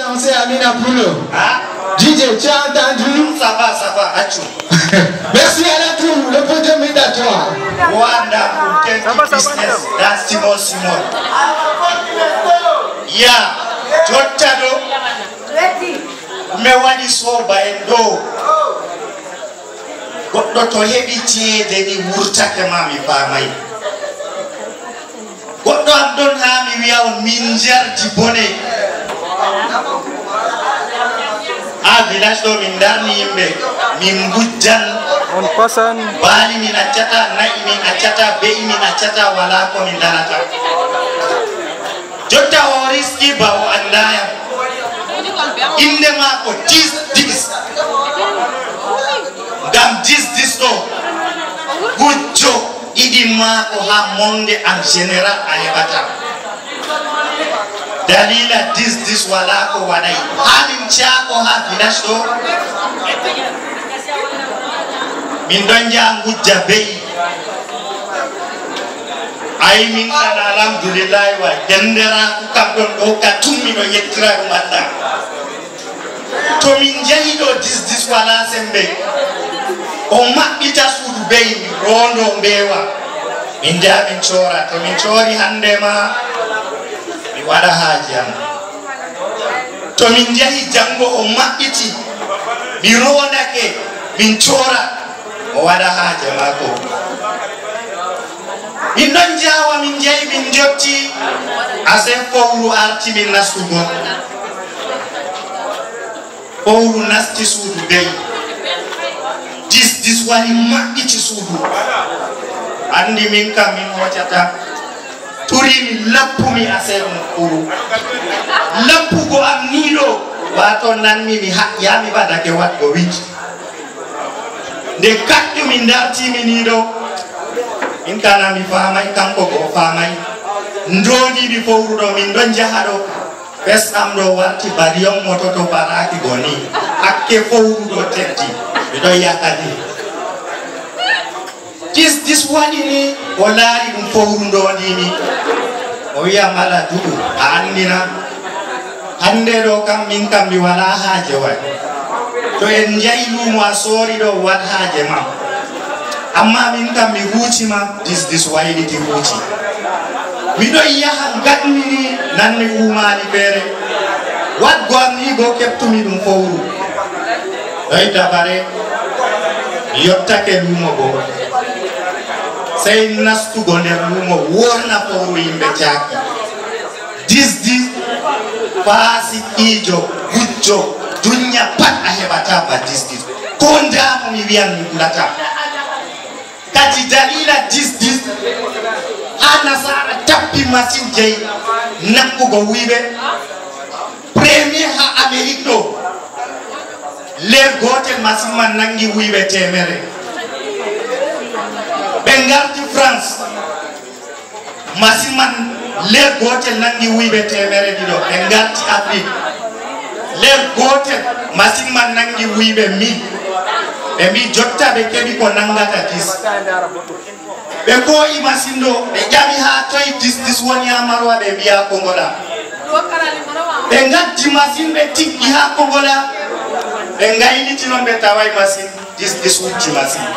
danser Amina Poulo. DJ, tu as entendu? Ça va, Achou. Merci à la tour, le podium est à toi. Wonderful, thank you, business. That's Simon. Yeah, Jotado. Me wadi so baendo. Goddo to hebi tiede ni wurtake mami famay. Goddo am don ha mi wi'a on min jardi bone. A village do min darni yimbe min gujjan on pasan bali min accata nayi min accata be min accata wala ko min darata jotta o riski ba o andaya inde mako dis gam dis do gujjo idi mako ha monde en général ayebata dalila dis wala ko wadai halin chako ha village do min don jangu jabe ay min kana alhamdulillah wa gendera ku kabdon do ka tummi no yettira ko madda to min jahi do dis wala sembe o mabbita sudu be rondo bewa min jamin chora to min chori hande ma wada hajam to min jahi jango o mabbiti mi ronake min chora o wada hajam ako min don jawa min jahi min jotti ase fowru arti min nastugo fowru nasti suudu bey dis wani mabbiti suudu andi min kam min hocata turi mi lappumi asem kuru lappugo am nido wato nanmi mi haƴƴami badake watgo wicci nde kaƴƴumi dartimi nido min kana mi famay kanko go famay ndodiɓi fowruɗo min don jaha ɗo fesɗam ɗo warti bariyon moto to baraki goni hakke fowruɗo teddi miɗon yakadi dis waɗi ni o laari ɗum fowru ndodini o wiya mala duɗu a andina hande ɗo kam min kam mi wala haaje way to en jayi lumo a soori ɗo wat haaje ma amma min kam mi huucima dis wayliti huuci miɗon yaha gaɗmini nanmi umani feere watgo am ni go keɓtumi ɗum fowru ɗoy dabare mi yottake lumo goo sey nastugo nder lumo worna fowru yimɓe caaki dis faasi ijo gujjo dunya pat a heɓata ba dis ko ndamo mi wiyan mi ɓurata kadi dalila dis ha nasara tappi machine jeyi nakkugo wiɓe premier ha amérique ɗo ler gotel machine man nangi wiɓe temere ɓe gardi france machine man ler gotel nangi wiɓe temere ɗiɗo ɓe gardi afrique ler gotel machine man nangi wiɓe 1000 ɓe mbi jotta ɓe keɓi ko nangata dis ɓe koyi machine ɗo ɓe ƴami ha toye dis woni ha marwa ɓe mbiya kongola ɓe gaddi machine ɓe tiggi ha kongola ɓe gayliti noon ɓe taway machine dis wujji machine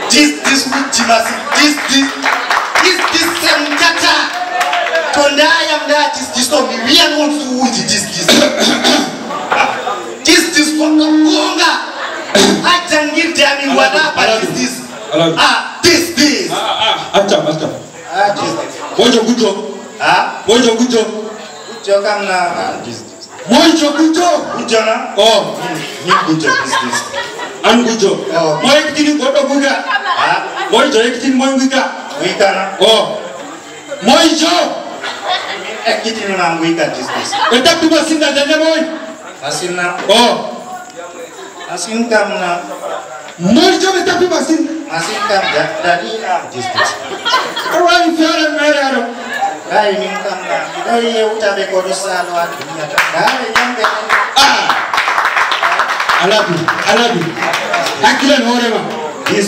dis wujji machine dis semtata to ndayam nda dis ɗo mi wiyan on fu wuji dis goɗɗo gonga ha jangirde amin waɗa ba dis acam mojo gujjo mojo gujjo kam na mojo gujjo na o min gujjo dis an gujjo mo ekkitini goɗɗo guga mojo ekkitini moy guga wikana o mojo ekkitinima wika dis ɓe tappi masinna dande moy masinna o masin kam na mojo ɓe tappi masin kam dalila dis o wawi feere mere aɗo gay min kam na ɗo yewtaɓe koɗo salo ha duniya ta gawe yamɓe alabi hakkilen hoorema dis